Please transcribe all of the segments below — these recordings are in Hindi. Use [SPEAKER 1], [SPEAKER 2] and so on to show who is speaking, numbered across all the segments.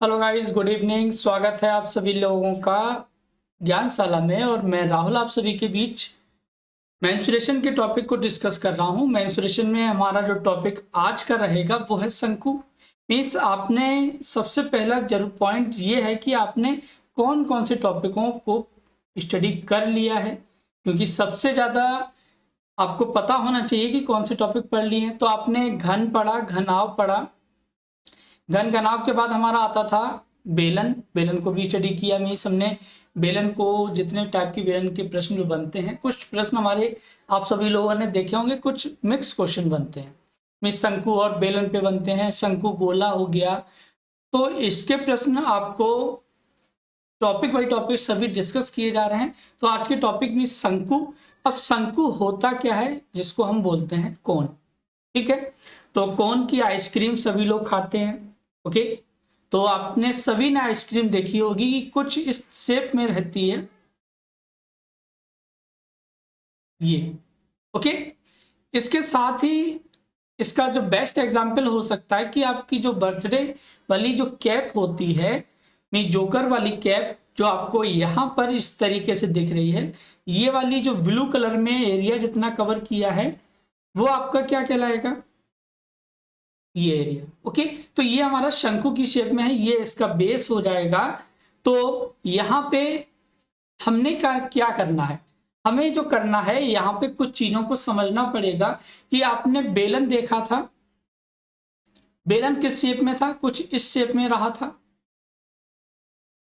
[SPEAKER 1] Hello guys, good evening. स्वागत है आप सभी लोगों का ज्ञानशाला में। और मैं राहुल आप सभी के बीच मेंस्ट्रुएशन के टॉपिक को डिस्कस कर रहा हूं। मेंस्ट्रुएशन में हमारा जो टॉपिक आज का रहेगा वो है शंकु। मीन्स आपने सबसे पहला जरूर पॉइंट ये है कि आपने कौन कौन से टॉपिकों को स्टडी कर लिया है, क्योंकि सबसे ज़्यादा आपको पता होना चाहिए कि कौन से टॉपिक पढ़ लिए हैं। तो आपने घन पढ़ा, घनाव पढ़ा। घन घनाव के बाद हमारा आता था बेलन। बेलन को भी स्टडी किया। मीन्स हमने बेलन को, जितने टाइप के बेलन के प्रश्न जो बनते हैं, कुछ प्रश्न हमारे आप सभी लोगों ने देखे होंगे, कुछ मिक्स क्वेश्चन बनते हैं। मीन्स शंकु और बेलन पे बनते हैं। शंकु गोला हो गया। तो इसके प्रश्न आपको टॉपिक बाई टॉपिक सभी डिस्कस किए जा रहे हैं। तो आज के टॉपिक में शंकु। अब शंकु होता क्या है, जिसको हम बोलते हैं कोन। ठीक है। तो कोन की आइसक्रीम सभी लोग खाते हैं। ओके। तो आपने सभी ने आइसक्रीम देखी होगी कि कुछ इस शेप में रहती है ये। ओके। इसके साथ ही इसका जो बेस्ट एग्जांपल हो सकता है कि आपकी जो बर्थडे वाली जो कैप होती है, मीन जोकर वाली कैप, जो आपको यहां पर इस तरीके से दिख रही है, ये वाली जो ब्लू कलर में एरिया जितना कवर किया है वो आपका क्या कहलाएगा, ये एरिया। ओके। तो ये हमारा शंकु की शेप में है, ये इसका बेस हो जाएगा। तो यहाँ पे हमने क्या करना है, हमें जो करना है यहाँ पे कुछ चीजों को समझना पड़ेगा कि आपने बेलन देखा था। बेलन किस शेप में था, कुछ इस शेप में रहा था।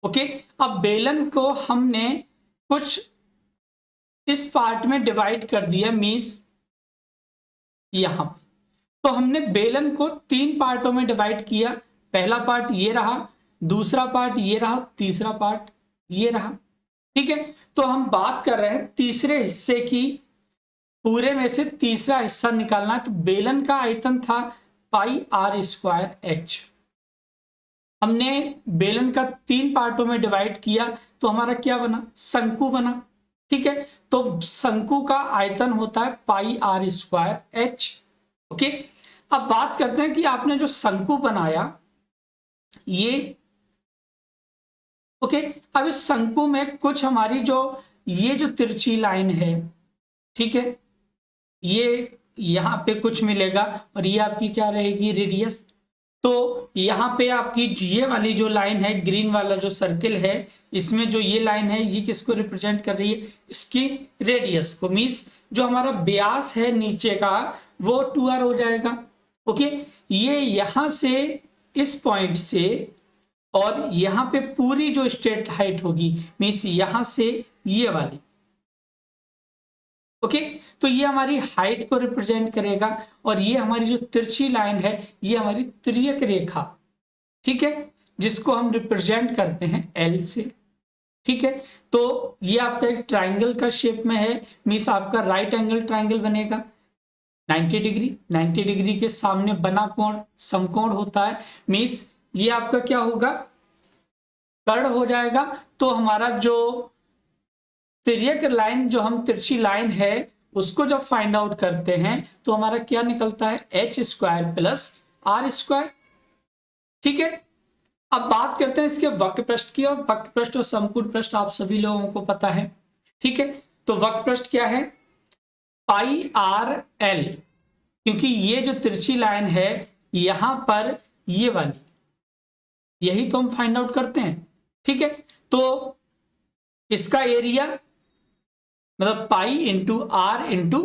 [SPEAKER 1] ओके। अब बेलन को हमने कुछ इस पार्ट में डिवाइड कर दिया, मीन्स यहां पे। तो हमने बेलन को 3 पार्टों में डिवाइड किया। पहला पार्ट ये रहा, दूसरा पार्ट ये रहा, तीसरा पार्ट ये रहा। ठीक है। तो हम बात कर रहे हैं तीसरे हिस्से की। पूरे में से तीसरा हिस्सा निकालना है। तो बेलन का आयतन था पाई आर स्क्वायर एच। हमने बेलन का 3 पार्टों में डिवाइड किया तो हमारा क्या बना, शंकु बना। ठीक है। तो शंकु का आयतन होता है pi r square H. Okay. अब बात करते हैं कि आपने जो शंकु बनाया ये। ओके। अब इस शंकु में कुछ हमारी जो ये जो तिरछी लाइन है, ठीक है, ये यहां पे कुछ मिलेगा और ये आपकी क्या रहेगी, रेडियस। तो यहाँ पे आपकी ये वाली जो लाइन है, ग्रीन वाला जो सर्किल है, इसमें जो ये लाइन है ये किसको रिप्रेजेंट कर रही है, इसकी रेडियस को। मीन्स जो हमारा व्यास है नीचे का वो 2r हो जाएगा। ओके। ये यहां से इस पॉइंट से और यहाँ पे पूरी जो स्ट्रेट हाइट होगी, मीन्स यहां से ये वाली। ओके। तो ये हमारी हाइट को रिप्रेजेंट करेगा और ये हमारी जो तिरछी लाइन है ये हमारी तिर्यक रेखा, ठीक है, जिसको हम रिप्रेजेंट करते हैं एल से। ठीक है। तो ये आपका एक ट्राइंगल का शेप में है, मीन्स आपका राइट एंगल ट्राइंगल बनेगा 90 डिग्री। 90 डिग्री के सामने बना कोण समकोण होता है। मीन्स ये आपका क्या होगा, कर्ण हो जाएगा। तो हमारा जो तिर्यक लाइन, जो हम तिरछी लाइन है उसको जब फाइंड आउट करते हैं तो हमारा क्या निकलता है, H square plus R square. ठीक है। अब बात करते हैं इसके वक्र पृष्ठ की। और वक्र पृष्ठ और संपूर्ण पृष्ठ आप सभी लोगों को पता है। ठीक है। तो वक्र पृष्ठ क्या है, पाई आर एल, क्योंकि ये जो तिरछी लाइन है यहां पर ये वाली, यही तो हम फाइंड आउट करते हैं। ठीक है। तो इसका एरिया मतलब पाई इंटू आर इंटू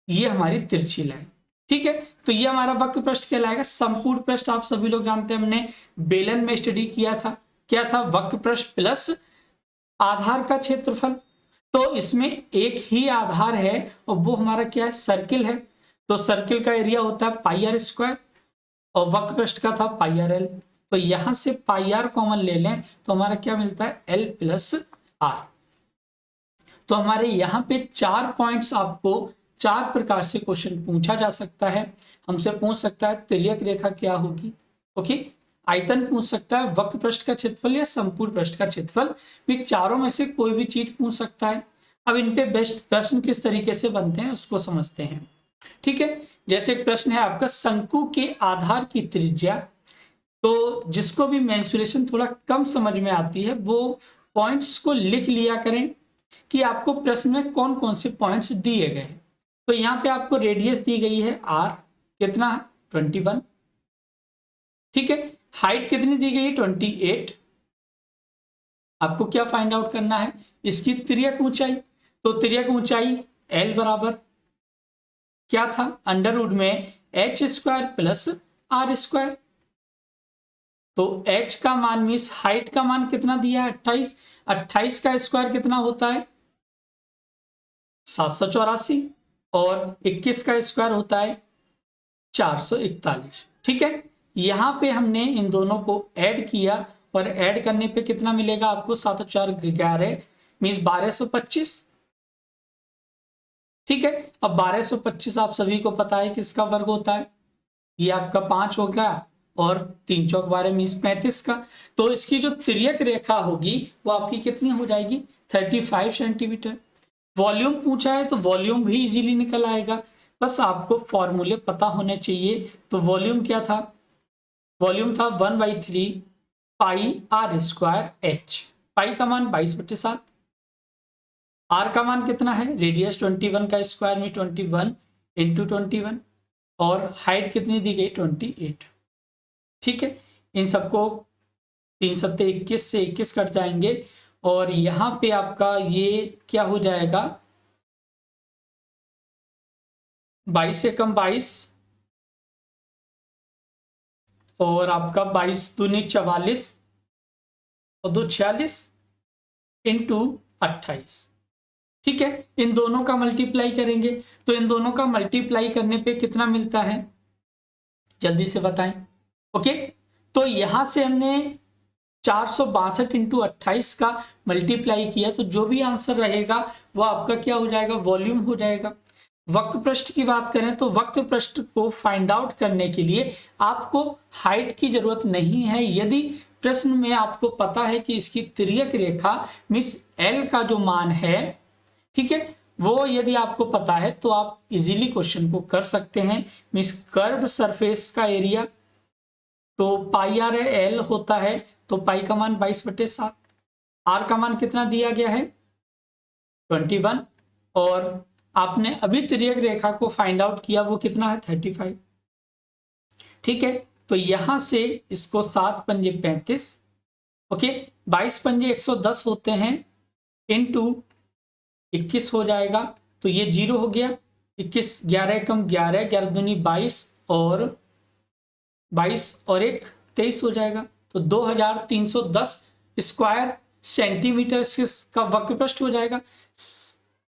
[SPEAKER 1] ये हमारी तिरछी लाइन। ठीक है। तो ये हमारा वक्र पृष्ठ कहलाएगा। संपूर्ण पृष्ठ आप सभी लोग जानते हैं, हमने बेलन में स्टडी किया था। क्या था, वक्र पृष्ठ प्लस आधार का क्षेत्रफल। तो इसमें एक ही आधार है और वो हमारा क्या है, सर्किल है। तो सर्किल का एरिया होता है पाई आर स्क्वायर और वक्र पृष्ठ का था पाई आर एल। तो यहां से पाई आर कॉमन ले लें तो हमारा क्या मिलता है, एल प्लस आर। तो हमारे यहाँ पे 4 पॉइंट्स आपको 4 प्रकार से क्वेश्चन पूछा जा सकता है। हमसे पूछ सकता है तिर्यक रेखा क्या होगी, ओके, आयतन पूछ सकता है, वक्र पृष्ठ का क्षेत्रफल या संपूर्ण पृष्ठ का क्षेत्रफल। ये चारों में से कोई भी चीज पूछ सकता है। अब इन पे बेस्ट प्रश्न किस तरीके से बनते हैं उसको समझते हैं। ठीक है। जैसे एक प्रश्न है आपका, शंकु के आधार की त्रिज्या तो जिसको भी मेंसुरेशन थोड़ा कम समझ में आती है वो पॉइंट्स को लिख लिया करें कि आपको प्रश्न में कौन कौन से पॉइंट्स दिए गए हैं। तो यहाँ पे आपको रेडियस दी गई है r, कितना 21, ठीक है। हाइट कितनी दी गई है 28। आपको क्या फाइंड आउट करना है, इसकी तिर्यक ऊंचाई। तो तिर्यक ऊंचाई l बराबर क्या था, अंडर रूट में h square plus r square. तो h का मान मीन्स हाइट का मान कितना दिया है 28, 28 का स्क्वायर कितना होता है 784 और 21 का स्क्वायर होता है 441, ठीक है। यहां पे हमने इन दोनों को ऐड किया और ऐड करने पे कितना मिलेगा आपको 7 4 11 मीन्स 1225, ठीक है। अब 1225 आप सभी को पता है किसका वर्ग होता है, ये आपका 5 हो गया और 3 चौक 12 मीन्स 35 का। तो इसकी जो तिर्यक रेखा होगी वो आपकी कितनी हो जाएगी 35 सेंटीमीटर। वॉल्यूम पूछा है तो वॉल्यूम भी इजीली निकल आएगा, बस आपको फॉर्मूले पता होने चाहिए। तो वॉल्यूम क्या था, वॉल्यूम था 1/3 पाई r स्क्वायर h। पाई का मान 22/7, r का मान कितना है रेडियस 21 का स्क्वायर में 21 इंटू 21 और हाइट कितनी दी गई 28, ठीक है। इन सबको 3 सत्ते 21 से 21 कट जाएंगे और यहां पे आपका ये क्या हो जाएगा 22 से कम 22 और आपका 22 दूनी 44 और 2 46 इंटू 28, ठीक है। इन दोनों का मल्टीप्लाई करेंगे तो इन दोनों का मल्टीप्लाई करने पे कितना मिलता है जल्दी से बताएं। ओके, तो यहां से हमने 462 इंटू 28 का मल्टीप्लाई किया तो जो भी आंसर रहेगा वो आपका क्या हो जाएगा वॉल्यूम हो जाएगा। वक्र पृष्ठ की बात करें तो वक्र पृष्ठ को फाइंड आउट करने के लिए आपको हाइट की जरूरत नहीं है। यदि प्रश्न में आपको पता है कि इसकी तिर्यक रेखा मीन्स एल का जो मान है, ठीक है, वो यदि आपको पता है तो आप इजीली क्वेश्चन को कर सकते हैं। मीन्स कर्व सरफेस का एरिया तो पाई आर एल होता है, तो पाई का मान 22/7, आर का मान कितना दिया गया है 21 और आपने अभी तिर्यक रेखा को फाइंड आउट किया वो कितना है 35, ठीक है। तो यहां से इसको 7 पंजे 35, ओके, 22 पंजे 110 होते हैं इंटू 21 हो जाएगा तो ये 0 हो गया, 21 11 कम 11 11 दूनी 22 और 22 और 1 23 हो जाएगा तो 2310 स्क्वायर सेंटीमीटर का वक्र पृष्ठ हो जाएगा।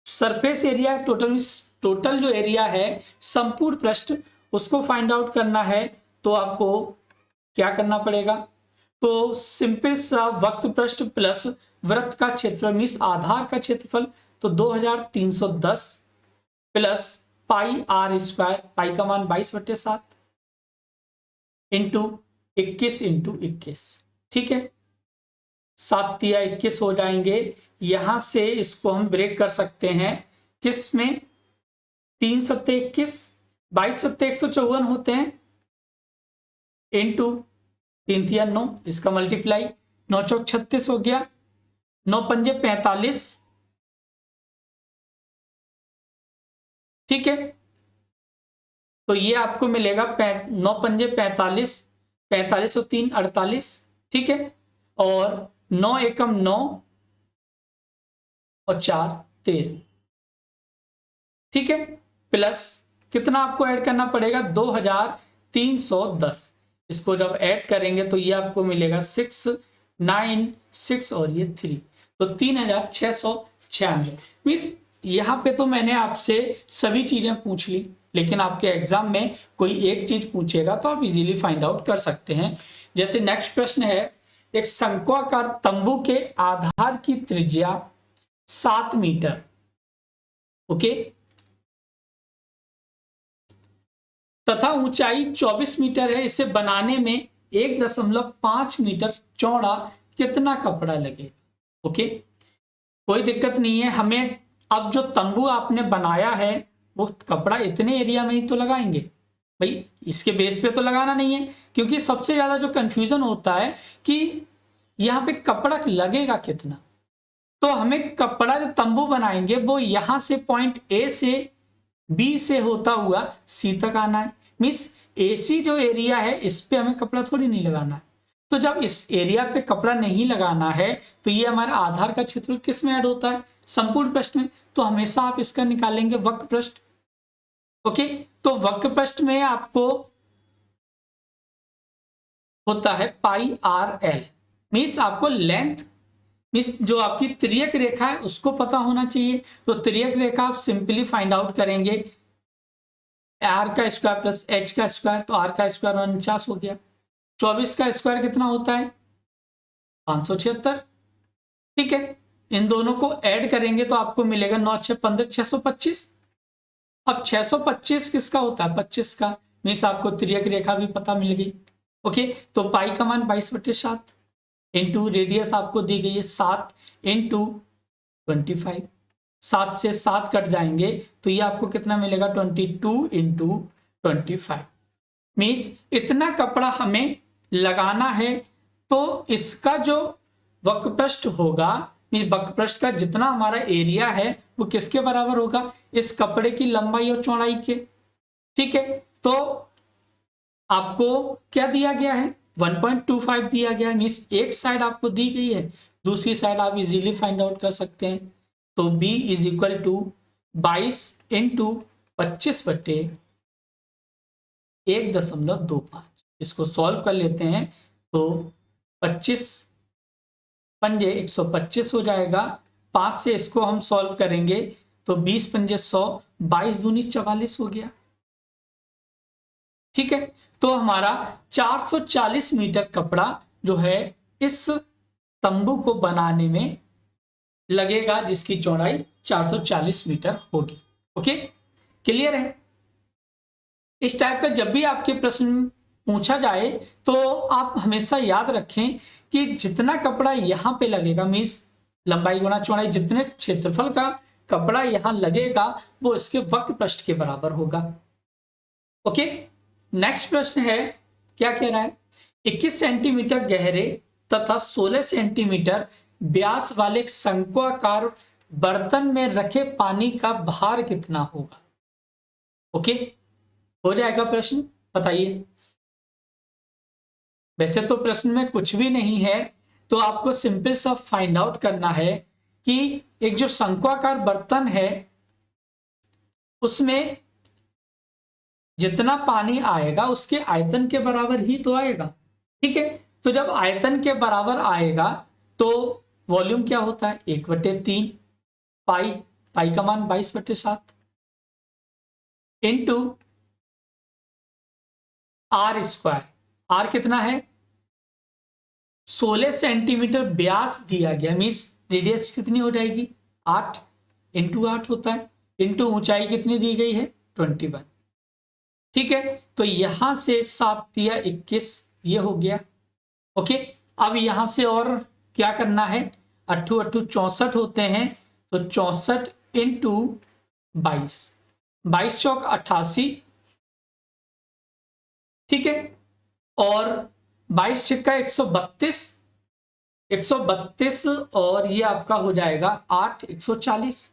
[SPEAKER 1] सरफेस एरिया टोटल जो एरिया है संपूर्ण पृष्ठ उसको फाइंड आउट करना है तो आपको क्या करना पड़ेगा, तो सिंपल सा वक्र पृष्ठ प्लस वृत्त का क्षेत्रफल मीन्स आधार का क्षेत्रफल, तो 2310 प्लस पाई आर स्क्वायर, पाई का मान 22/7 इंटू 21 इंटू 21, ठीक है। 7 तिया 21 हो जाएंगे। यहां से इसको हम ब्रेक कर सकते हैं किस में 3 सत्ते 21, 22 सत्ते 154 होते हैं इंटू 3 तिया 9, इसका मल्टीप्लाई 9 चौक 36 हो गया, 9 पंजे 45, ठीक है। तो ये आपको मिलेगा 9 पंजे 45, 45 और 3 48, ठीक है। और 9 एकम 9 और 4 13, ठीक है। प्लस कितना आपको ऐड करना पड़ेगा 2310, इसको जब ऐड करेंगे तो ये आपको मिलेगा 6 9 6 और ये 3, तो 3696। मीन्स यहाँ पे तो मैंने आपसे सभी चीजें पूछ ली, लेकिन आपके एग्जाम में कोई एक चीज पूछेगा तो आप इजीली फाइंड आउट कर सकते हैं। जैसे नेक्स्ट प्रश्न है, एक शंक्वाकार तंबू के आधार की त्रिज्या 7 मीटर, ओके, तथा ऊंचाई 24 मीटर है। इसे बनाने में 1.5 मीटर चौड़ा कितना कपड़ा लगेगा, ओके। कोई दिक्कत नहीं है, हमें अब जो तंबू आपने बनाया है वो कपड़ा इतने एरिया में ही तो लगाएंगे, भाई इसके बेस पे तो लगाना नहीं है, क्योंकि सबसे ज्यादा जो कंफ्यूजन होता है कि यहाँ पे कपड़ा लगेगा कितना। तो हमें कपड़ा जो तंबू बनाएंगे वो यहां से पॉइंट ए से बी से होता हुआ सी तक आना है। मीन्स एसी जो एरिया है इस पे हमें कपड़ा थोड़ी नहीं लगाना है। तो जब इस एरिया पे कपड़ा नहीं लगाना है तो ये हमारा आधार का क्षेत्रफल किस में ऐड होता है, संपूर्ण पृष्ठ में। तो हमेशा आप इसका निकालेंगे वक्र पृष्ठ। ओके, तो वक्र पृष्ठ में आपको होता है पाई आर एल। मीन्स आपको लेंथ, मीन्स जो आपकी तिर्यक रेखा है उसको पता होना चाहिए। तो तिर्यक रेखा आप सिंपली फाइंड आउट करेंगे, आर का स्क्वायर प्लस एच का स्क्वायर, तो आर का स्क्वायर 49 हो गया। 24 का स्क्वायर कितना होता है, 576। ठीक है, इन दोनों को ऐड करेंगे तो आपको मिलेगा 9 6 15 625। अब 625 किसका होता है, 25 का। मीन्स आपको तिर्यक रेखा भी पता मिल गई। ओके, तो पाई का मान 22/7 इंटू रेडियस आपको दी गई है 7 इंटू 25। 7 से 7 कट जाएंगे तो ये आपको कितना मिलेगा, 22 इंटू 25। मीन्स इतना कपड़ा हमें लगाना है। तो इसका जो वक्रपृष्ठ होगा, मीन्स वक्रपृष्ठ का जितना हमारा एरिया है वो किसके बराबर होगा, इस कपड़े की लंबाई और चौड़ाई के। ठीक है, तो आपको क्या दिया गया है, 1.25 दिया गया है। मीन्स एक साइड आपको दी गई है, दूसरी साइड आप इजीली फाइंड आउट कर सकते हैं। तो b is equal to 22 into 25/1.25। इसको सॉल्व कर लेते हैं तो 25 पंजे 125 हो जाएगा। 5 से इसको हम सॉल्व करेंगे तो 20 पंजे 100, 22 दूनी 44 हो गया। ठीक है, तो हमारा 440 मीटर कपड़ा जो है इस तंबू को बनाने में लगेगा, जिसकी चौड़ाई 440 मीटर होगी। ओके, क्लियर है। इस टाइप का जब भी आपके प्रश्न पूछा जाए तो आप हमेशा याद रखें कि जितना कपड़ा यहां पे लगेगा, मीन्स लंबाई गुणा चौड़ाई, जितने क्षेत्रफल का कपड़ा यहां लगेगा वो इसके वक्र पृष्ठ के बराबर होगा। ओके, नेक्स्ट प्रश्न है, क्या कह रहा है, 21 सेंटीमीटर गहरे तथा 16 सेंटीमीटर व्यास वाले शंक्वाकार बर्तन में रखे पानी का भार कितना होगा। ओके, हो जाएगा प्रश्न, बताइए। वैसे तो प्रश्न में कुछ भी नहीं है, तो आपको सिंपल सा फाइंड आउट करना है कि एक जो शंक्वाकार बर्तन है उसमें जितना पानी आएगा उसके आयतन के बराबर ही तो आएगा। ठीक है, तो जब आयतन के बराबर आएगा तो वॉल्यूम क्या होता है, 1/3 पाई, पाई का मान 22/7 इंटू आर स्क्वायर। आर कितना है, 16 सेंटीमीटर व्यास दिया गया, मीन्स रेडियस कितनी हो जाएगी, 8 इंटू 8 होता है, इंटू ऊंचाई कितनी दी गई है, 21। ठीक है, तो यहां से 7 दिया 21, ये हो गया। ओके, अब यहां से और क्या करना है, 8 8 64 होते हैं, तो 64 इंटू 22, 22 चौक 88। ठीक है, और 22 छिक्का 132, 132 और ये आपका हो जाएगा 8 140।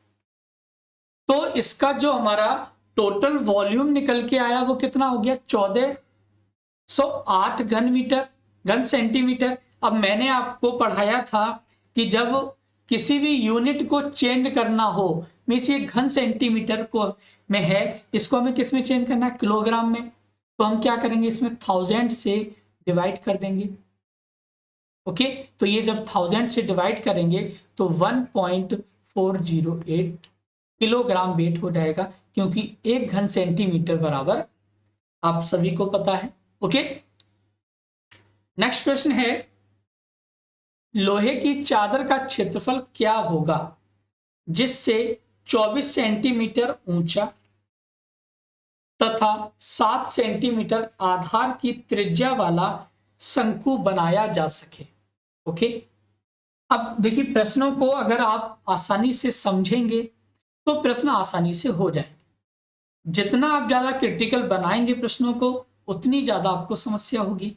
[SPEAKER 1] तो इसका जो हमारा टोटल वॉल्यूम निकल के आया वो कितना हो गया, 1408 घन सेंटीमीटर। अब मैंने आपको पढ़ाया था कि जब किसी भी यूनिट को चेंज करना हो, मीन्स ये घन सेंटीमीटर को में है, इसको हमें किस में चेंज करना है, किलोग्राम में। तो हम क्या करेंगे, इसमें 1000 से डिवाइड कर देंगे। ओके, तो ये जब 1000 से डिवाइड करेंगे तो 1.408 किलोग्राम वेट हो जाएगा, क्योंकि 1 घन सेंटीमीटर बराबर आप सभी को पता है। ओके, नेक्स्ट प्रश्न है, लोहे की चादर का क्षेत्रफल क्या होगा जिससे 24 सेंटीमीटर ऊंचा तथा 7 सेंटीमीटर आधार की त्रिज्या वाला शंकु बनाया जा सके। ओके, अब देखिए प्रश्नों को अगर आप आसानी से समझेंगे तो प्रश्न आसानी से हो जाएंगे। जितना आप ज्यादा क्रिटिकल बनाएंगे प्रश्नों को उतनी ज्यादा आपको समस्या होगी।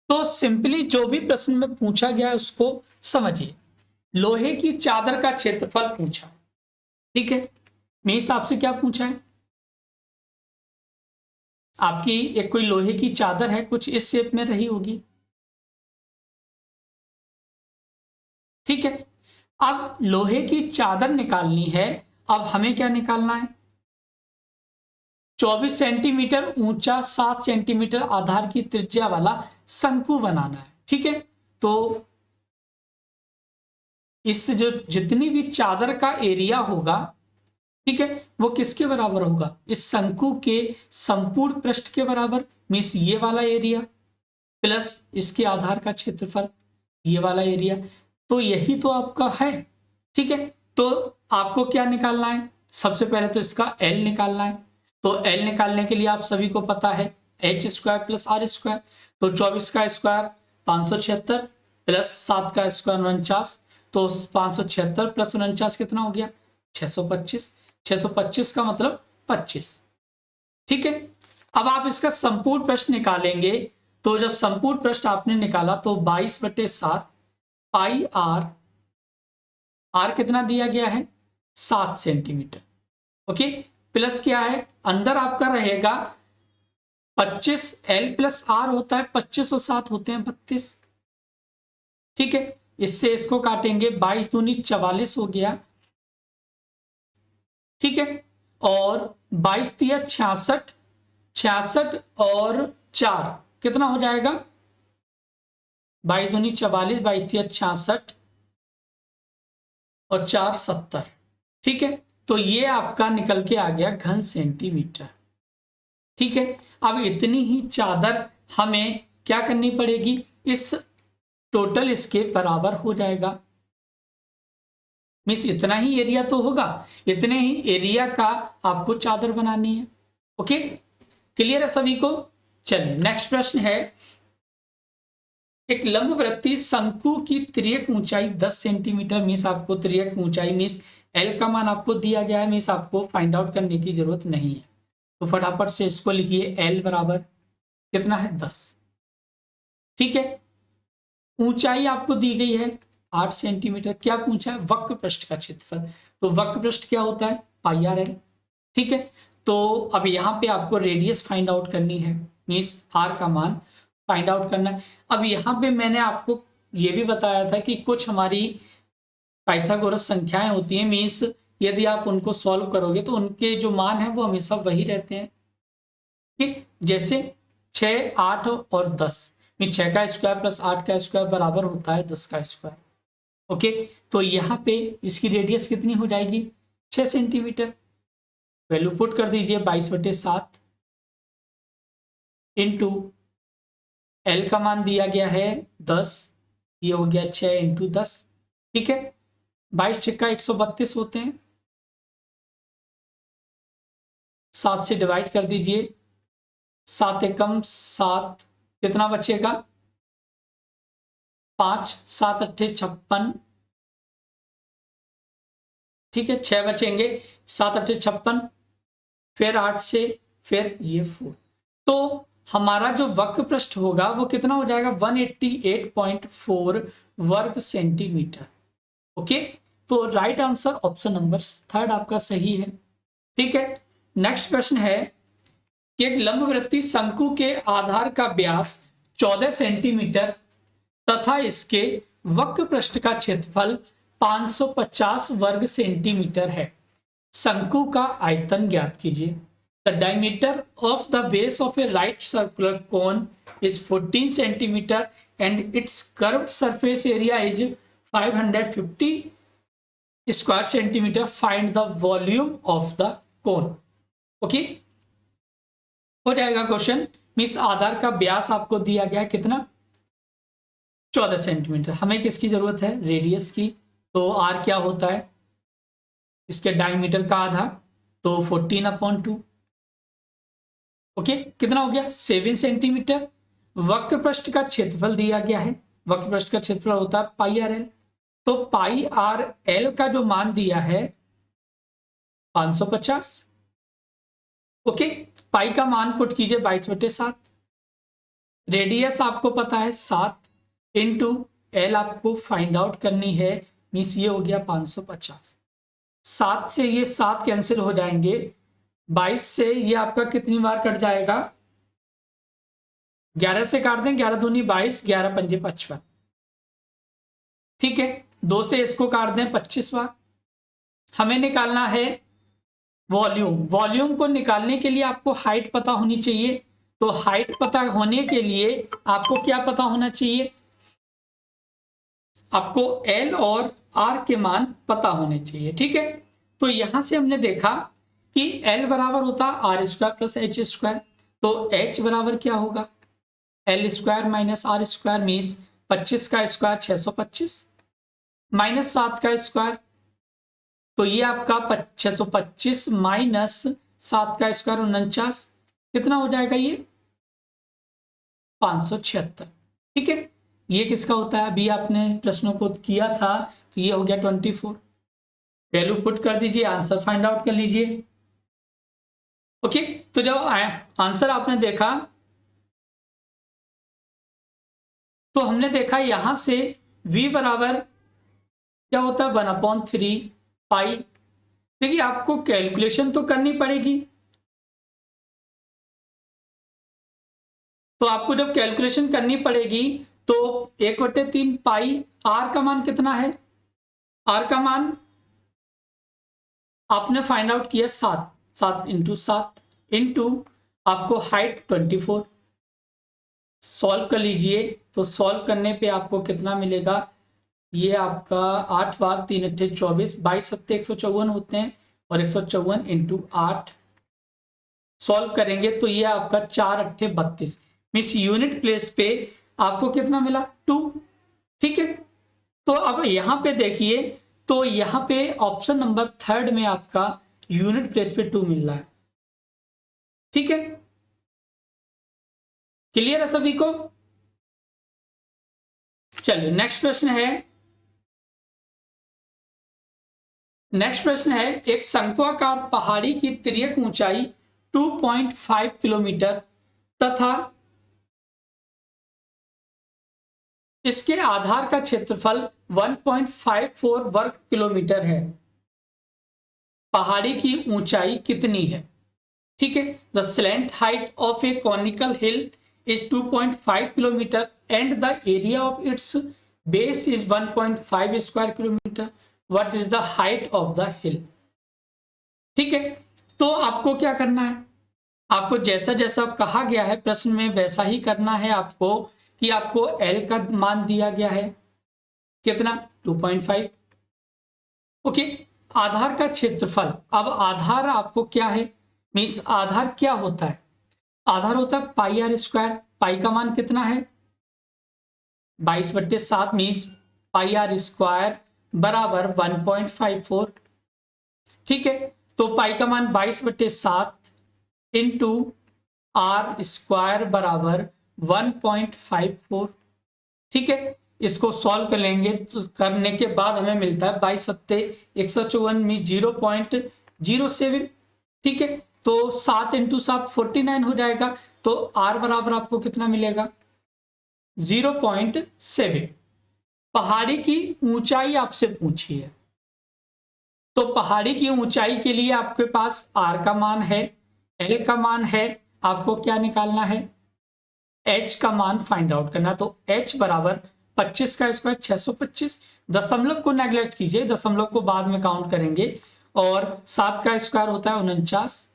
[SPEAKER 1] तो सिंपली जो भी प्रश्न में पूछा गया है उसको समझिए। लोहे की चादर का क्षेत्रफल पूछा, ठीक है। मेरे हिसाब से क्या पूछा है, आपकी एक कोई लोहे की चादर है, कुछ इस शेप में रही होगी, ठीक है। अब लोहे की चादर निकालनी है। अब हमें क्या निकालना है, 24 सेंटीमीटर ऊंचा 7 सेंटीमीटर आधार की त्रिज्या वाला शंकु बनाना है, ठीक है। तो इस जो जितनी भी चादर का एरिया होगा, ठीक है, वो किसके बराबर होगा, इस शंकु के संपूर्ण पृष्ठ के बराबर, मीन्स ये वाला एरिया प्लस इसके आधार का क्षेत्रफल, ये वाला एरिया। तो यही तो आपका है, ठीक है। तो आपको क्या निकालना है, सबसे पहले तो इसका एल निकालना है। तो एल निकालने के लिए आप सभी को पता है H square plus R square. तो 24 का स्क्वायर 576 प्लस 7 का स्क्वायर 49। तो 576 प्लस 49 कितना हो गया, 625। 625 का मतलब 25, ठीक है। अब आप इसका संपूर्ण पृष्ठ निकालेंगे। तो जब संपूर्ण पृष्ठ आपने निकाला तो 22/7 पाई आर, आर कितना दिया गया है 7 सेंटीमीटर, ओके। प्लस क्या है, अंदर आपका रहेगा 25, एल प्लस आर होता है 25 और 7 होते हैं 32, ठीक है। इससे इसको काटेंगे, 22 दूनी 44 हो गया, ठीक है। और 22 दिया 66, 66 और 4 कितना हो जाएगा, 22 दूनी 44, 22 दिया 66 और 4 70, ठीक है। तो ये आपका निकल के आ गया घन सेंटीमीटर, ठीक है। अब इतनी ही चादर हमें क्या करनी पड़ेगी, इस टोटल इसके बराबर हो जाएगा, मीन्स इतना ही एरिया तो होगा, इतने ही एरिया का आपको चादर बनानी है, ओके। क्लियर है सभी को। चलिए नेक्स्ट प्रश्न है, एक लंबवृत्तीय शंकु की तिर्यक ऊंचाई 10 सेंटीमीटर, मीन्स आपको तिर्यक ऊंचाई मीन्स एल का मान आपको दिया गया है, मीन्स आपको फाइंड आउट करने की जरूरत नहीं है। तो फटाफट से इसको लिखिए, एल बराबर कितना है 10, ठीक है। ऊंचाई आपको दी गई है 8 सेंटीमीटर। क्या पूछा है, वक्र पृष्ठ का क्षेत्रफल। तो वक्र पृष्ठ क्या होता है, पाई आर एल, ठीक है। तो अब यहाँ पे आपको रेडियस फाइंड आउट करनी है, मीन्स आर का मान फाइंड आउट करना है। अब यहाँ पे मैंने आपको ये भी बताया था कि कुछ हमारी पाइथागोरस संख्याएं होती हैं, मीन्स यदि आप उनको सॉल्व करोगे तो उनके जो मान है वो हमेशा वही रहते हैं, ठीक। जैसे 6, 8 और 10, 6 का स्क्वायर प्लस 8 का स्क्वायर बराबर होता है 10 का स्क्वायर, ओके। तो यहाँ पे इसकी रेडियस कितनी हो जाएगी 6 सेंटीमीटर। वैल्यू पुट कर दीजिए, 22/7 इंटू एल का मान दिया गया है 10, ये हो गया 6 इंटू 10, ठीक है। 22 छक्का 132 होते हैं, 7 से डिवाइड कर दीजिए, 7 एकम 7, कितना बचेगा 5, 7 अट्ठे 56, ठीक है। 6 बचेंगे, 7 अट्ठे 56, फिर 8 से फिर ये 4। तो हमारा जो वक्र पृष्ठ होगा वो कितना हो जाएगा 188.4 वर्ग सेंटीमीटर, ओके। तो राइट आंसर ऑप्शन नंबर 3 आपका सही है, ठीक है। नेक्स्ट प्रश्न है कि एक लंबवृत्तीय शंकु के आधार का व्यास 14 सेंटीमीटर तथा इसके वक्र पृष्ठ का क्षेत्रफल 550 वर्ग सेंटीमीटर है। शंकु का आयतन ज्ञात कीजिए। The diameter of the base of a right circular cone is 14 centimeter and its curved surface area is 550 square centimeter. Find the volume of the cone. Okay? हो जाएगा क्वेश्चन, मीन्स आधार का व्यास आपको दिया गया है कितना 14 सेंटीमीटर। हमें किसकी जरूरत है, रेडियस की। तो आर क्या होता है, इसके डायमीटर का आधा, तो 14/2, ओके। कितना हो गया 7 सेंटीमीटर। वक्र पृष्ठ का क्षेत्रफल दिया गया है, वक्र पृष्ठ का क्षेत्रफल होता है पाई आर एल। तो पाई आर एल का जो मान दिया है 550, ओके, पाई का मान पुट कीजिए 22/7, रेडियस आपको पता है 7 इंटू एल आपको फाइंड आउट करनी है, मीन्स ये हो गया 550। 7 से ये 7 कैंसिल हो जाएंगे, 22 से ये आपका कितनी बार कट जाएगा, 11 से काट दें, 11 दूनी 22, 11 पंजे 55। ठीक है, 2 से इसको काट दें 25 बार। हमें निकालना है वॉल्यूम। वॉल्यूम को निकालने के लिए आपको हाइट पता होनी चाहिए, तो हाइट पता होने के लिए आपको क्या पता होना चाहिए, आपको L और R के मान पता होने चाहिए। ठीक है, तो यहां से हमने देखा कि L बराबर होता है R² प्लस H², तो H बराबर क्या होगा, L² माइनस R² मीन्स 25 का स्क्वायर 625 माइनस 7 का स्क्वायर, तो ये आपका 625 माइनस 7 का स्क्वायर 49, कितना हो जाएगा ये 576। ठीक है, ये किसका होता है, अभी आपने प्रश्नों को किया था, तो ये हो गया 24। वैल्यू पुट कर दीजिए, आंसर फाइंड आउट कर लीजिए। ओके, तो जब आंसर आपने देखा तो हमने देखा यहां से v बराबर क्या होता है 1/3 पाई। देखिए आपको कैलकुलेशन तो करनी पड़ेगी, तो आपको जब कैलकुलेशन करनी पड़ेगी तो 1/3 पाई, आर का मान कितना है, आर का मान आपने फाइंड आउट किया 7, 7 इंटू 7 इंटू आपको हाइट 24, सॉल्व कर लीजिए, तो सॉल्व करने पे आपको कितना मिलेगा, ये आपका 8 बार 3 अट्ठे 24, 22 सत्ते 154 होते हैं, और 154 इंटू 8 सॉल्व करेंगे तो ये आपका 4 अट्ठे 32, मीन्स यूनिट प्लेस पे आपको कितना मिला 2। ठीक है, तो अब यहां पे देखिए, तो यहां पे ऑप्शन नंबर 3 में आपका यूनिट प्लेस पे 2 मिल रहा है। ठीक है, क्लियर है सभी को। चलिए नेक्स्ट प्रश्न है, नेक्स्ट प्रश्न है, एक शंक्वाकार पहाड़ी की तिर्यक ऊंचाई 2.5 किलोमीटर तथा इसके आधार का क्षेत्रफल 1.54 वर्ग किलोमीटर है, पहाड़ी की ऊंचाई कितनी है। ठीक है, the slant height of A conical hill is 2.5 kilometre and the area of its base is 1.5 square kilometre, what is the height of the हिल। ठीक है, तो आपको क्या करना है, आपको जैसा जैसा कहा गया है प्रश्न में वैसा ही करना है आपको, कि आपको L का मान दिया गया है कितना 2.5। ओके, आधार का क्षेत्रफल, अब आधार आपको क्या है, मीन्स आधार क्या होता है, आधार होता है πr², पाई का मान कितना है 22/7 मीन्स πr² बराबर 1.54। ठीक है, तो पाई का मान 22/7 इंटू R² बराबर 1.54। ठीक है, इसको सॉल्व कर लेंगे, तो करने के बाद हमें मिलता है 22 सत्ते 154 में 0.07। ठीक है, तो 7 इंटू 7 49 हो जाएगा, तो R बराबर आपको कितना मिलेगा 0.7। पहाड़ी की ऊंचाई आपसे पूछी है, तो पहाड़ी की ऊंचाई के लिए आपके पास R का मान है, L का मान है, आपको क्या निकालना है H का मान फाइंड आउट करना, तो H बराबर 25 का स्क्वायर 625, दशमलव को नेग्लेक्ट कीजिए, दशमलव को बाद में काउंट करेंगे, और 7 का स्क्वायर होता है 49,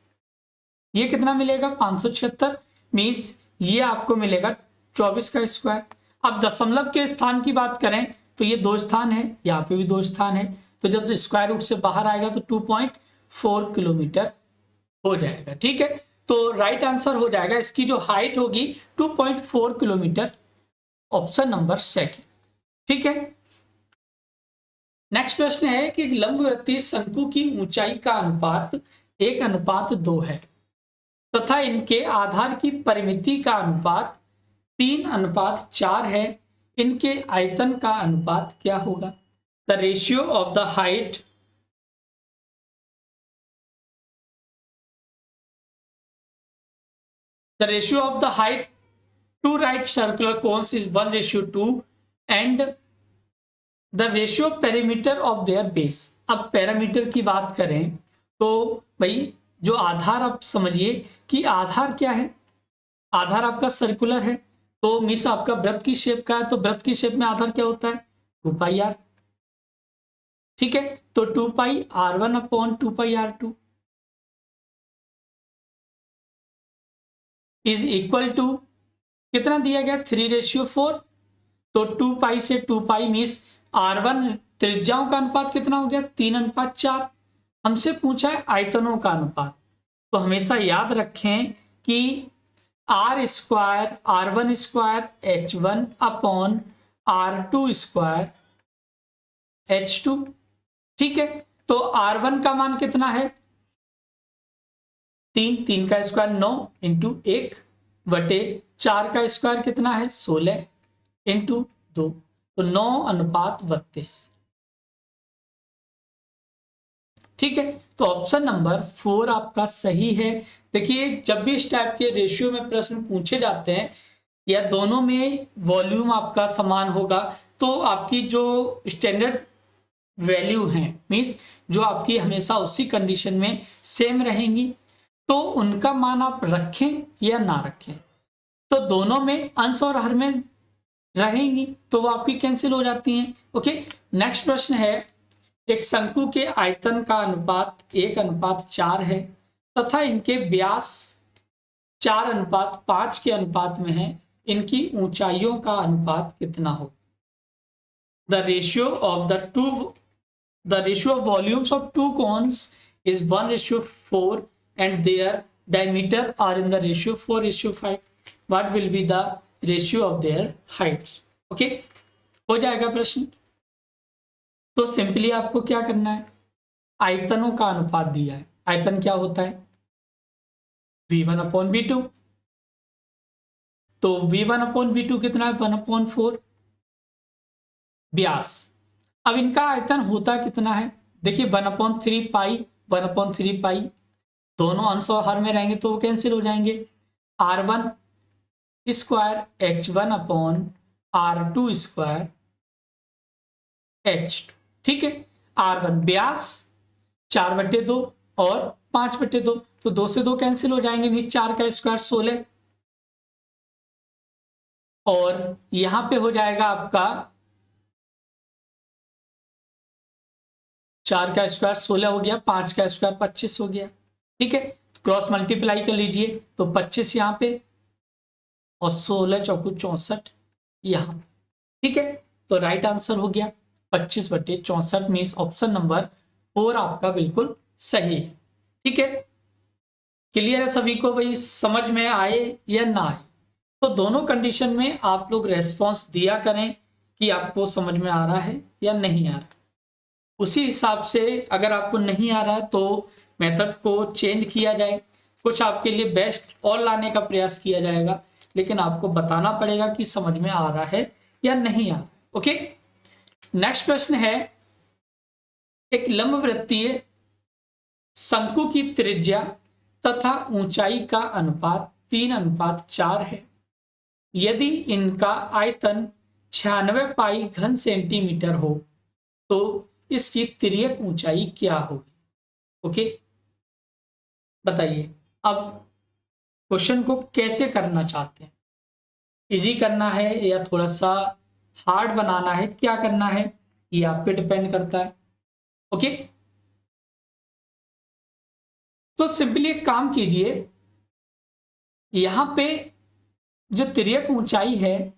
[SPEAKER 1] ये कितना मिलेगा 576, मीन्स ये आपको मिलेगा 24 का स्क्वायर। अब दशमलव के स्थान की बात करें तो ये 2 स्थान है, यहाँ पे भी 2 स्थान है, तो जब स्क्वायर रूट से बाहर आएगा तो 2.4 किलोमीटर हो जाएगा। ठीक है, तो राइट आंसर हो जाएगा, इसकी जो हाइट होगी 2.4 किलोमीटर, ऑप्शन नंबर 2। ठीक है, नेक्स्ट प्रश्न है कि लंबवृत्तीय शंकु की ऊंचाई का अनुपात 1:2 है तथा इनके आधार की परिमिति का अनुपात 3:4 है, इनके आयतन का अनुपात क्या होगा। The ratio of the height the ratio of the height to right circular cones is 1:2 and the ratio perimeter of their base. अब पैरामीटर की बात करें तो भाई जो आधार, आप समझिए कि आधार क्या है, आधार आपका सर्कुलर है तो मिस आपका वृत्त की शेप का है, तो वृत्त की शेप में आधार क्या होता है 2πr। ठीक है, तो 2πr1/2πr2 इज इक्वल टू कितना दिया गया 3:4। तो 2π से 2π मिस r1 त्रिज्याओं का अनुपात कितना हो गया 3:4। हमसे पूछा है आयतनों का अनुपात, तो हमेशा याद रखें कि r square r1 square h1/r2 square h2। ठीक है, तो r1 का मान कितना है 3 का स्क्वायर 9 इंटू 1/4 का स्क्वायर कितना है 16 इंटू 2, तो 9:32। ठीक है, तो ऑप्शन नंबर 4 आपका सही है। देखिए जब भी इस टाइप के रेशियो में प्रश्न पूछे जाते हैं या दोनों में वॉल्यूम आपका समान होगा तो आपकी जो स्टैंडर्ड वैल्यू है मीन्स जो आपकी हमेशा उसी कंडीशन में सेम रहेंगी, तो उनका मान आप रखें या ना रखें, तो दोनों में अंश और हर में रहेंगी तो वो आपकी कैंसिल हो जाती हैं। ओके, नेक्स्ट प्रश्न है, एक शंकु के आयतन का अनुपात 1:4 है तथा इनके व्यास 4:5 के अनुपात में है, इनकी ऊंचाइयों का अनुपात कितना हो। The ratio of volumes of to cons is 1:4 and their diameter are in the ratio 4:5. What will be the ratio of their heights? Okay, हो जाएगा प्रश्न। तो सिंपली आपको क्या करना है, आयतनों का अनुपात दिया है, आयतन क्या होता है V1/V2, तो V1/V2 कितना है 1/4 व्यास। अब इनका आयतन होता कितना है, देखिए 1/3π दोनों अंश और हर में रहेंगे तो वो कैंसिल हो जाएंगे। r1 square h1/r2 square h2। ठीक है, r1 व्यास 4/2 और 5/2, तो 2 से 2 कैंसिल हो जाएंगे, मीन 4 का स्क्वायर 16 और यहां पे हो जाएगा आपका 4 का स्क्वायर 16 हो गया, 5 का स्क्वायर 25 हो गया। ठीक है, क्रॉस मल्टीप्लाई कर लीजिए तो 25 यहाँ पे और 16 चौकू 64 यहाँ। ठीक है, तो राइट आंसर हो गया 25/64 मीन्स ऑप्शन नंबर 4 आपका बिल्कुल सही है। ठीक है, क्लियर है सभी को, भाई समझ में आए या ना आए, तो दोनों कंडीशन में आप लोग रेस्पॉन्स दिया करें कि आपको समझ में आ रहा है या नहीं आ रहा। उसी हिसाब से अगर आपको नहीं आ रहा है तो मेथड को चेंज किया जाए, कुछ आपके लिए बेस्ट और लाने का प्रयास किया जाएगा, लेकिन आपको बताना पड़ेगा कि समझ में आ रहा है या नहीं आ रहा है। ओके, नेक्स्ट प्रश्न है, एक लंबवृत्तीय शंकु की त्रिज्या तथा ऊंचाई का अनुपात 3:4 है। यदि इनका आयतन 96 पाई घन सेंटीमीटर हो तो इसकी तिर्यक ऊंचाई क्या होगी। ओके, बताइए अब क्वेश्चन को कैसे करना चाहते हैं, इजी करना है या थोड़ा सा हार्ड बनाना है, क्या करना है ये आप पे डिपेंड करता है। ओके, तो सिंपली एक काम कीजिए, यहां पे जो तिर्यक ऊंचाई है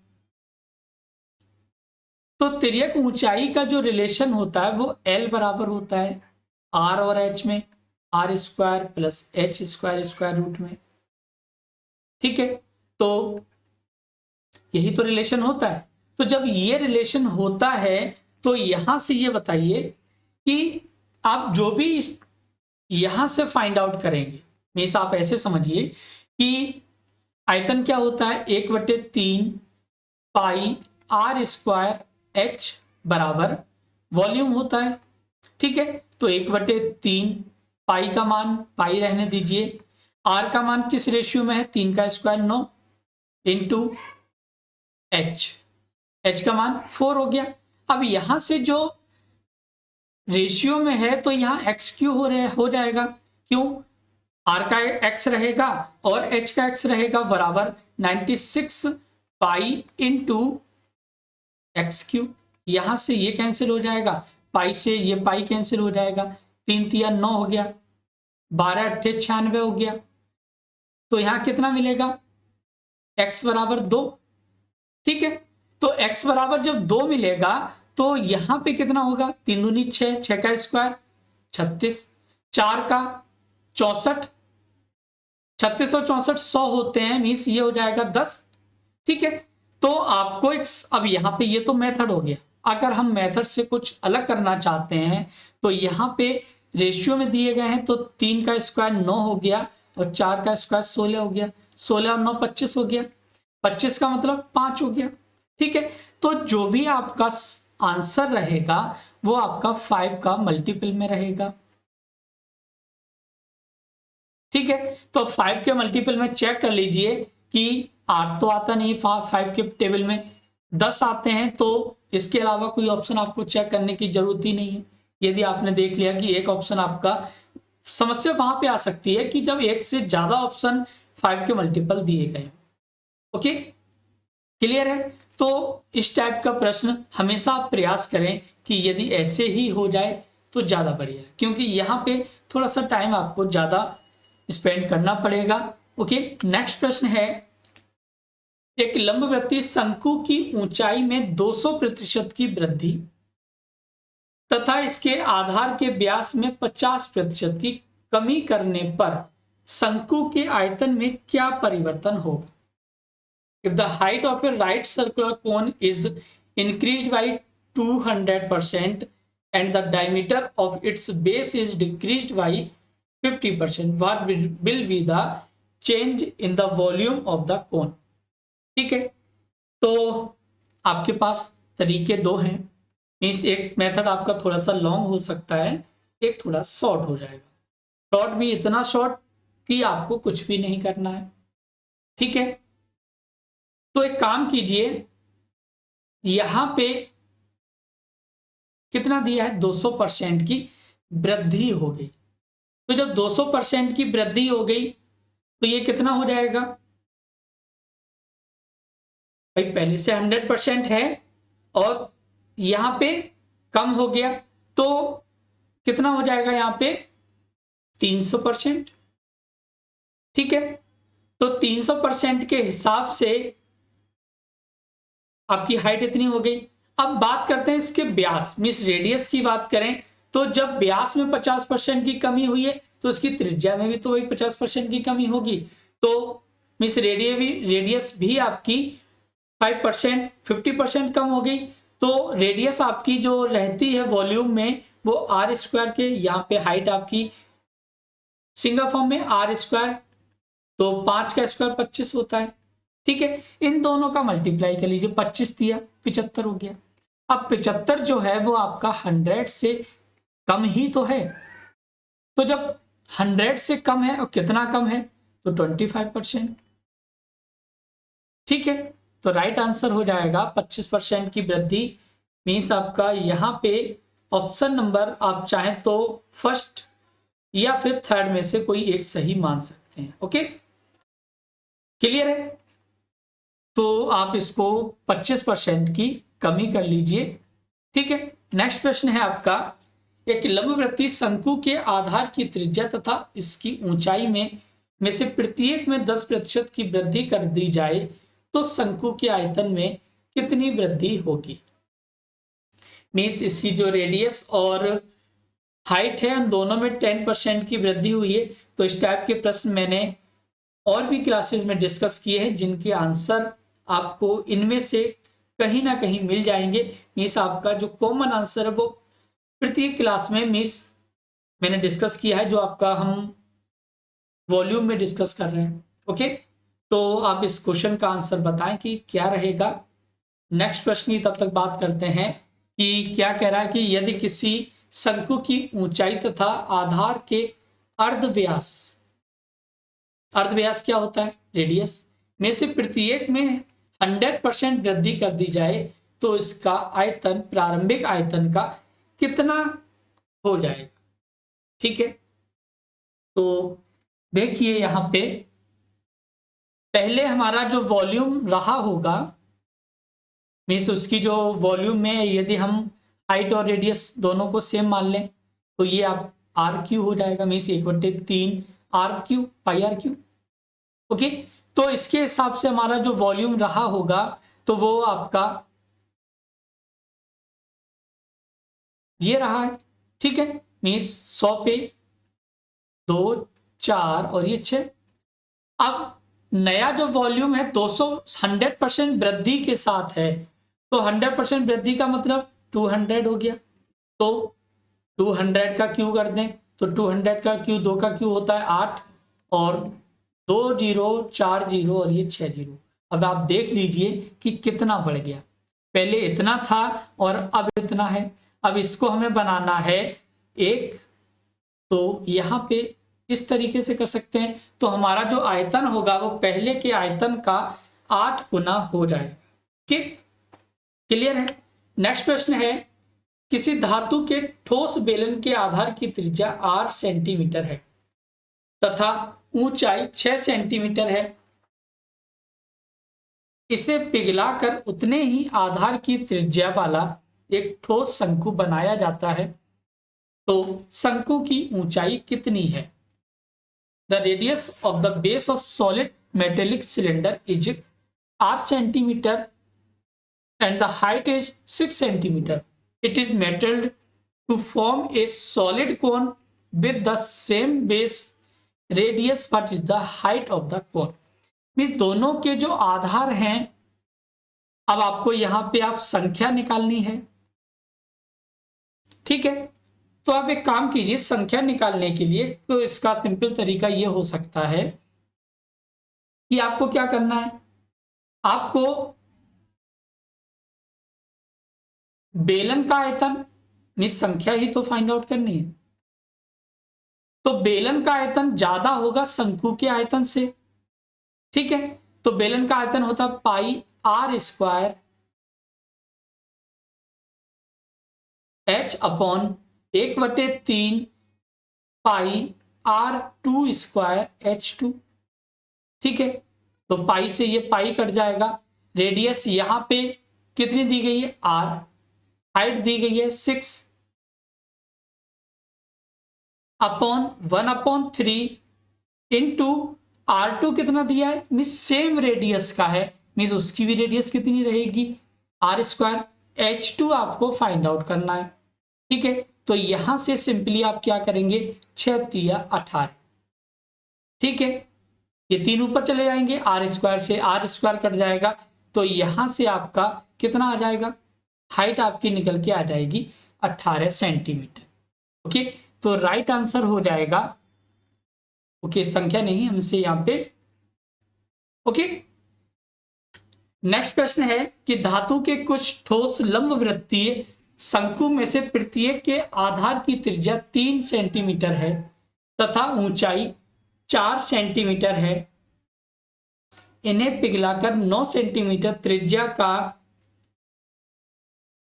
[SPEAKER 1] तो तिर्यक ऊंचाई का जो रिलेशन होता है वो L बराबर होता है R और H में, R square plus H square square root में। ठीक है, तो यही तो रिलेशन होता है। तो जब ये रिलेशन होता है तो यहां से ये बताइए कि आप जो भी यहां से फाइंड आउट करेंगे, मीन्स आप ऐसे समझिए कि आयतन क्या होता है 1/3 पाई R स्क्वायर H बराबर वॉल्यूम होता है। ठीक है, तो 1/3 पाई का मान पाई रहने दीजिए, आर का मान किस रेशियो में है, 3 का स्क्वायर 9 इंटू एच का मान 4 हो गया। अब यहां से जो रेशियो में है तो यहां एक्स क्यू हो जाएगा, क्यों, आर का एक्स रहेगा और एच का एक्स रहेगा बराबर 96 पाई इंटू एक्स क्यू। यहां से ये कैंसिल हो जाएगा, पाई से ये पाई कैंसिल हो जाएगा, 3 तिया 9 हो गया, 12 अट्ठे 96 हो गया। तो यहां कितना मिलेगा, x बराबर 2। ठीक है, तो x बराबर जब 2 मिलेगा तो यहां पे कितना होगा, 3 दूनी 6, 6 का स्क्वायर 36, 4 का 64, 36 और 64 100 होते हैं, मीन्स ये हो जाएगा 10। ठीक है, तो आपको एक, अब यहां पे ये तो मेथड हो गया। अगर हम मेथड से कुछ अलग करना चाहते हैं तो यहां पे रेशियो में दिए गए हैं, तो 3 का स्क्वायर 9 हो गया और 4 का स्क्वायर 16 हो गया, 16 और 9 25 हो गया, 25 का मतलब 5 हो गया। ठीक है, तो जो भी आपका आंसर रहेगा वो आपका 5 का मल्टीपल में रहेगा। ठीक है, तो 5 के मल्टीपल में चेक कर लीजिए कि 8 तो आता नहीं, 5 के टेबल में 10 आते हैं, तो इसके अलावा कोई ऑप्शन आपको चेक करने की जरूरत ही नहीं है। यदि आपने देख लिया कि एक ऑप्शन आपका, समस्या वहां पे आ सकती है कि जब एक से ज्यादा ऑप्शन 5 के मल्टीपल दिए गए। ओके, क्लियर है। तो इस टाइप का प्रश्न हमेशा आप प्रयास करें कि यदि ऐसे ही हो जाए तो ज्यादा बढ़िया है, क्योंकि यहाँ पे थोड़ा सा टाइम आपको ज्यादा स्पेंड करना पड़ेगा। ओके, नेक्स्ट प्रश्न है, एक लंबवृत्तीय शंकु की ऊंचाई में 200% की वृद्धि तथा इसके आधार के व्यास में 50% की कमी करने पर शंकु के आयतन में क्या परिवर्तन होगा। If the height of a right circular cone is increased by 200% and the diameter of its base is decreased by 50%, what will be the change in the volume of the cone? ठीक है, तो आपके पास तरीके दो हैं, मीन्स एक मेथड आपका थोड़ा सा लॉन्ग हो सकता है, एक थोड़ा शॉर्ट हो जाएगा। शॉर्ट भी इतना शॉर्ट कि आपको कुछ भी नहीं करना है। ठीक है, तो एक काम कीजिए, यहां पे कितना दिया है, 200% की वृद्धि हो गई। तो जब 200% की वृद्धि हो गई तो ये कितना हो जाएगा, भाई पहले से 100% है और यहां पे कम हो गया तो कितना हो जाएगा, यहां पे 300%। ठीक है, तो 300% के हिसाब से आपकी हाइट इतनी हो गई। अब बात करते हैं इसके व्यास, मीन्स रेडियस की बात करें, तो जब व्यास में 50% की कमी हुई है तो इसकी त्रिज्या में भी तो वही 50% की कमी होगी। तो मीन्स रेडियस भी आपकी 5% 50% कम हो गई। तो रेडियस आपकी जो रहती है वॉल्यूम में वो आर स्क्वायर के, यहाँ पे हाइट आपकी सिंगल फॉर्म में आर स्क्वायर, तो 5 का स्क्वायर 25 होता है। ठीक है, इन दोनों का मल्टीप्लाई कर लीजिए, 25 दिया 75 हो गया। अब 75 जो है वो आपका 100 से कम ही तो है, तो जब 100 से कम है और कितना कम है तो 25%। ठीक है, तो राइट आंसर हो जाएगा 25% की वृद्धि, मीन्स आपका यहाँ पे ऑप्शन नंबर आप चाहें तो फर्स्ट या फिर थर्ड में से कोई एक सही मान सकते हैं। ओके, क्लियर है। तो आप इसको 25% की कमी कर लीजिए। ठीक है, नेक्स्ट प्रश्न है आपका, एक लंबवृत्तीय शंकु के आधार की त्रिज्या तथा इसकी ऊंचाई में से प्रत्येक में 10% की वृद्धि कर दी जाए तो शंकु के आयतन में कितनी वृद्धि होगी। मीन्स इसकी जो रेडियस और हाइट है उन दोनों में 10% की वृद्धि हुई है। तो इस टाइप के प्रश्न मैंने और भी क्लासेस में डिस्कस किए हैं, जिनके आंसर आपको इनमें से कहीं ना कहीं मिल जाएंगे। मीन्स आपका जो कॉमन आंसर है वो प्रत्येक क्लास में मीन्स मैंने डिस्कस किया है, जो आपका हम वॉल्यूम में डिस्कस कर रहे हैं। ओके, तो आप इस क्वेश्चन का आंसर बताएं कि क्या रहेगा। नेक्स्ट प्रश्न की तब तक बात करते हैं कि क्या कह रहा है कि यदि किसी शंकु की ऊंचाई तथा आधार के अर्धव्यास अर्धव्यास क्या होता है? रेडियस। में से प्रत्येक में 100% वृद्धि कर दी जाए तो इसका आयतन, प्रारंभिक आयतन का कितना हो जाएगा? ठीक है, तो देखिए यहां पे पहले हमारा जो वॉल्यूम रहा होगा, मीन्स उसकी जो वॉल्यूम में यदि हम हाइट और रेडियस दोनों को सेम मान लें तो ये आप आर क्यू हो जाएगा, means 1/3 R cube pi R cube. Okay, तो इसके हिसाब से हमारा जो वॉल्यूम रहा होगा तो वो आपका ये रहा है। ठीक है, मीन्स 100 पे 2 4 और ये 6। अब नया जो वॉल्यूम है 200 100% वृद्धि के साथ है, तो 100% वृद्धि का मतलब 200 हो गया। तो 200 का क्यू कर दें तो 200 का क्यू, 2 का क्यू होता है 8 और 2 0 4 0 और ये 6 0। अब आप देख लीजिए कि कितना बढ़ गया, पहले इतना था और अब इतना है। अब इसको हमें बनाना है एक, तो यहाँ पे इस तरीके से कर सकते हैं, तो हमारा जो आयतन होगा वो पहले के आयतन का 8 गुना हो जाएगा। ठीक, क्लियर है। नेक्स्ट प्रश्न है, किसी धातु के ठोस बेलन के आधार की त्रिज्या 8 सेंटीमीटर है तथा ऊंचाई 6 सेंटीमीटर है। इसे पिघलाकर उतने ही आधार की त्रिज्या वाला एक ठोस शंकु बनाया जाता है, तो शंकु की ऊंचाई कितनी है? The radius of the base of solid metallic cylinder is 8 centimetre and the height is 6 centimeter. It is metalled to form a solid cone with the same base radius. What is the height of the cone? Means दोनों के जो आधार हैं, अब आपको यहां पे आप संख्या निकालनी है। ठीक है, तो आप एक काम कीजिए, संख्या निकालने के लिए तो इसका सिंपल तरीका ये हो सकता है कि आपको क्या करना है, आपको बेलन का आयतन मीन्स संख्या ही तो फाइंड आउट करनी है, तो बेलन का आयतन ज्यादा होगा शंकु के आयतन से। ठीक है, तो बेलन का आयतन होता है pi r square h upon 1/3 pi r 2 square H2। ठीक है, तो पाई से ये पाई कट जाएगा। रेडियस यहां पे कितनी दी गई है? R। हाइट दी गई है 6 अपॉन 1/3 इंटू R2 कितना दिया है? मीन्स सेम रेडियस का है, मीन्स उसकी भी रेडियस कितनी रहेगी? R square. H2 आपको फाइंड आउट करना है। ठीक है, तो यहां से सिंपली आप क्या करेंगे, 6 तिया 18। ठीक है, ये 3 ऊपर चले जाएंगे, R स्क्वायर से R स्क्वायर कट जाएगा, तो यहां से आपका कितना आ जाएगा? हाइट आपकी निकल के आ जाएगी 18 सेंटीमीटर। ओके, तो राइट आंसर हो जाएगा, ओके संख्या नहीं हमसे यहां पे। ओके, नेक्स्ट प्रश्न है कि धातु के कुछ ठोस लंबवृत्तीय शंकु में से प्रत्येक के आधार की त्रिज्या 3 सेंटीमीटर है तथा ऊंचाई 4 सेंटीमीटर है। इन्हें पिघलाकर 9 सेंटीमीटर त्रिज्या का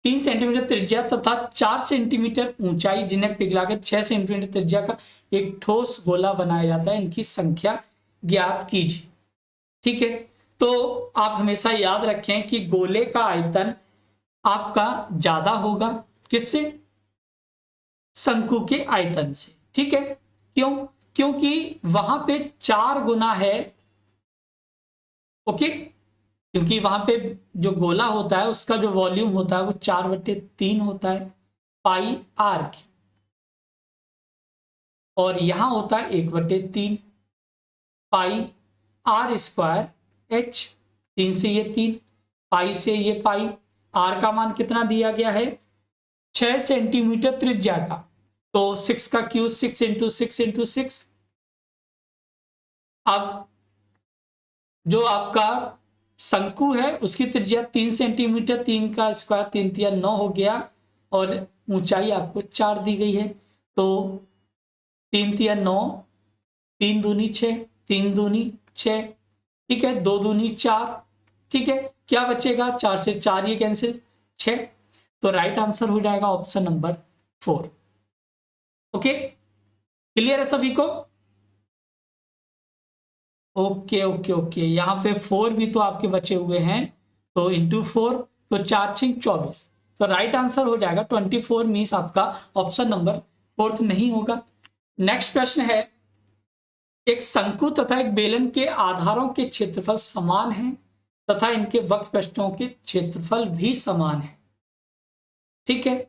[SPEAKER 1] 3 सेंटीमीटर त्रिज्या तथा 4 सेंटीमीटर ऊंचाई, जिन्हें पिघलाकर 6 सेंटीमीटर त्रिज्या का एक ठोस गोला बनाया जाता है, इनकी संख्या ज्ञात कीजिए। ठीक है, तो आप हमेशा याद रखें कि गोले का आयतन आपका ज्यादा होगा किससे? शंकु के आयतन से। ठीक है, क्यों? क्योंकि वहां पे 4 गुना है। ओके, क्योंकि वहां पे जो गोला होता है उसका जो वॉल्यूम होता है वो 4/3 होता है पाई आर की, और यहां होता है 1/3 पाई आर स्क्वायर एच। 3 से ये 3, पाई से ये पाई। आर का मान कितना दिया गया है? 6 सेंटीमीटर त्रिज्या का, तो 6 का क्यूब 6 इंटू 6 इंटू 6। अब जो आपका शंकु है उसकी त्रिज्या 3 सेंटीमीटर, 3 का स्क्वायर 3 तिया 9 हो गया, और ऊंचाई आपको 4 दी गई है, तो 3 तिया 9, 3 दूनी 6, 3 दूनी 6, ठीक है, 2 दूनी 4, ठीक है, क्या बचेगा, 4 से 4 ये कैंसिल, 6। तो राइट आंसर हो जाएगा ऑप्शन नंबर 4। ओके, क्लियर है सभी को? ओके ओके ओके, यहाँ पे 4 भी तो आपके बचे हुए हैं, तो इंटू 4, तो 4 6 24, तो राइट आंसर हो जाएगा 24 मीन्स आपका ऑप्शन नंबर 4 नहीं होगा। नेक्स्ट प्रश्न है, एक शंकु तथा एक बेलन के आधारों के क्षेत्रफल समान हैं तथा इनके वक्र पृष्ठों के क्षेत्रफल भी समान है, ठीक है।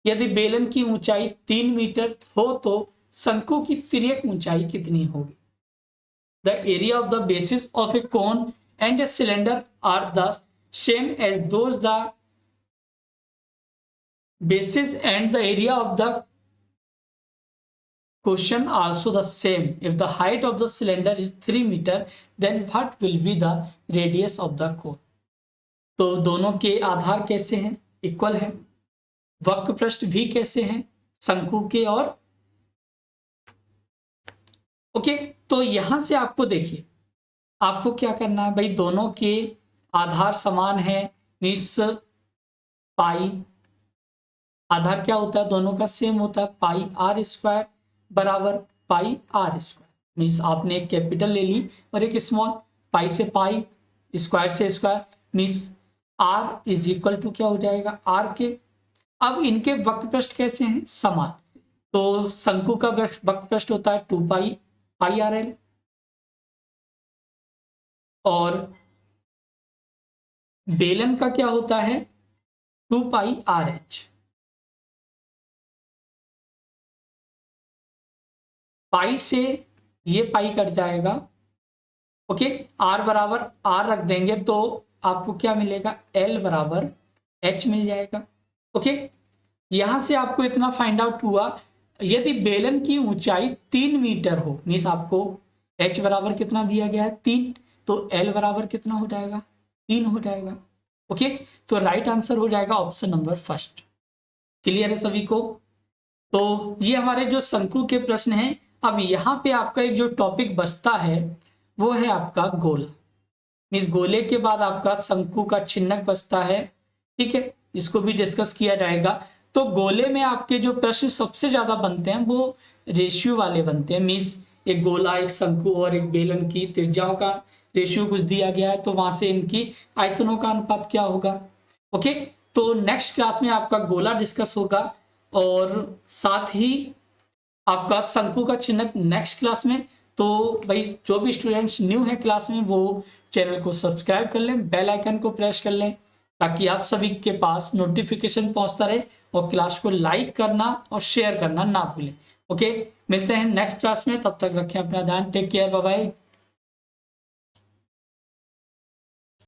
[SPEAKER 1] यदि बेलन की ऊंचाई 3 मीटर हो तो शंकु की तिर्यक ऊंचाई कितनी होगी? The area of the bases of a cone and a cylinder are the same as those the bases and the area of the cushion also the same. If the height of the cylinder is 3 meter, then what will be the radius of the cone? तो दोनों के आधार कैसे हैं? इक्वल हैं। वक्र पृष्ठ भी कैसे हैं? शंकु के और ओके। तो यहां से आपको देखिए, आपको क्या करना है भाई, दोनों के आधार समान है, मीन्स पाई, आधार क्या होता है, दोनों का सेम होता है, पाई आर स्क्वायर बराबर पाई आर स्क्वायर। मीन्स आपने एक कैपिटल ले ली और एक स्मॉल, पाई से पाई, स्क्वायर से square, means R is equal to क्या हो जाएगा, आर के। अब इनके वक्र पृष्ठ कैसे हैं? समान। तो शंकु का वक्र पृष्ठ होता है 2 पाई पाई आर एल, और बेलन का क्या होता है, 2 पाई आर एच। पाई से ये पाई कट जाएगा, ओके, आर बराबर आर रख देंगे तो आपको क्या मिलेगा, एल बराबर एच मिल जाएगा। ओके, यहां से आपको इतना फाइंड आउट हुआ, यदि बेलन की ऊंचाई 3 मीटर हो, मीन्स आपको एच बराबर कितना दिया गया है, 3, तो एल बराबर कितना हो जाएगा, 3 हो जाएगा। ओके, तो राइट आंसर हो जाएगा ऑप्शन नंबर फर्स्ट। क्लियर है सभी को? तो ये हमारे जो शंकु के प्रश्न हैं। अब यहाँ पे आपका एक जो टॉपिक बचता है वो है आपका गोला, मीन्स गोले के बाद आपका शंकु का छिन्नक बचता है, ठीक है, इसको भी डिस्कस किया जाएगा। तो गोले में आपके जो प्रश्न सबसे ज्यादा बनते हैं वो रेशियो वाले बनते हैं, मीन्स एक गोला, एक शंकु और एक बेलन की त्रिज्याओं का रेशियो कुछ दिया गया है, तो वहां से इनकी आयतनों का अनुपात क्या होगा। ओके, तो नेक्स्ट क्लास में आपका गोला डिस्कस होगा और साथ ही आपका शंकु का चिन्ह नेक्स्ट क्लास में। तो भाई जो भी स्टूडेंट्स न्यू है क्लास में वो चैनल को सब्सक्राइब कर लें, बेल आइकन को प्रेस कर लें ताकि आप सभी के पास नोटिफिकेशन पहुंचता रहे, और क्लास को लाइक करना और शेयर करना ना भूलें। ओके, मिलते हैं नेक्स्ट क्लास में, तब तक रखें अपना ध्यान, टेक केयर, बाय बाय।